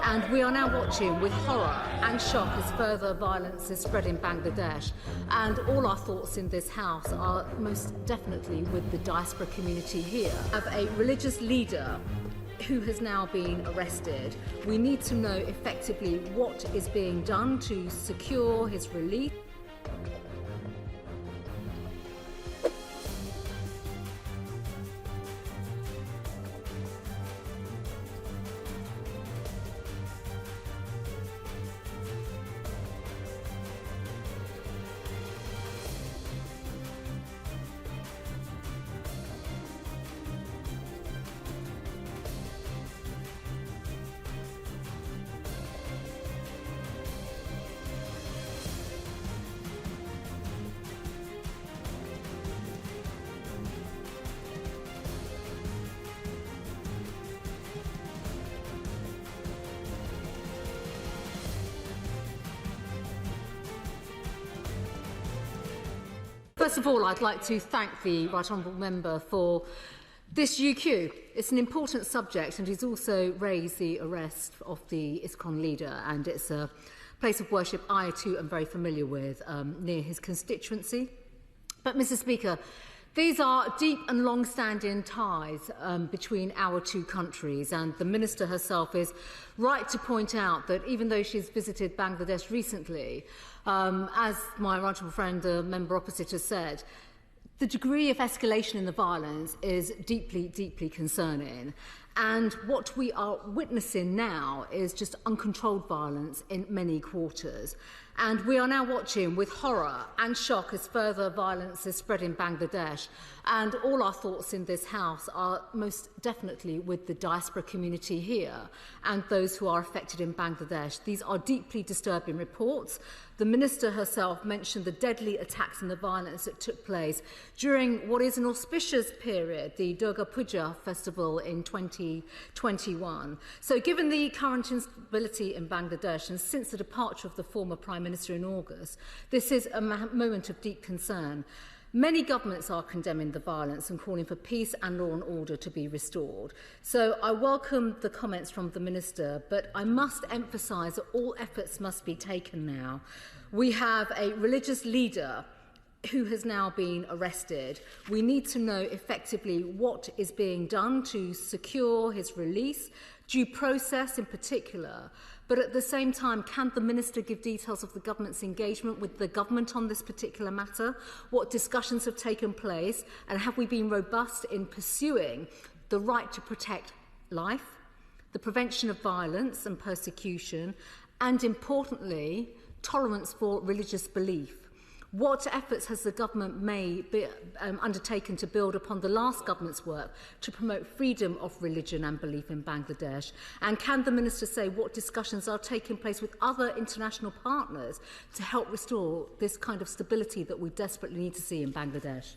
And we are now watching with horror and shock as further violence is spread in Bangladesh. And all our thoughts in this house are most definitely with the diaspora community here. We have a religious leader who has now been arrested. We need to know effectively what is being done to secure his release. First of all, I'd like to thank the Right Honourable Member for this UQ. It's an important subject, and he's also raised the arrest of the ISKCON leader, and it's a place of worship I too am very familiar with, near his constituency. But, Mr. Speaker, these are deep and long-standing ties between our two countries, and the Minister herself is right to point out that even though she's visited Bangladesh recently, as my right honourable friend, the member opposite, has said, the degree of escalation in the violence is deeply, deeply concerning. And what we are witnessing now is just uncontrolled violence in many quarters. And we are now watching with horror and shock as further violence is spread in Bangladesh. And all our thoughts in this house are most definitely with the diaspora community here and those who are affected in Bangladesh. These are deeply disturbing reports. The Minister herself mentioned the deadly attacks and the violence that took place during what is an auspicious period, the Durga Puja festival in 2021. So given the current instability in Bangladesh and since the departure of the former Prime Minister in August, this is a moment of deep concern. Many governments are condemning the violence and calling for peace and law and order to be restored. So I welcome the comments from the Minister, but I must emphasise that all efforts must be taken now. We have a religious leader who has now been arrested. We need to know effectively what is being done to secure his release, due process in particular. But at the same time, can the Minister give details of the government's engagement with the government on this particular matter? What discussions have taken place? And have we been robust in pursuing the right to protect life, the prevention of violence and persecution, and importantly, tolerance for religious belief? What efforts has the government undertaken to build upon the last government's work to promote freedom of religion and belief in Bangladesh? And can the Minister say what discussions are taking place with other international partners to help restore this kind of stability that we desperately need to see in Bangladesh?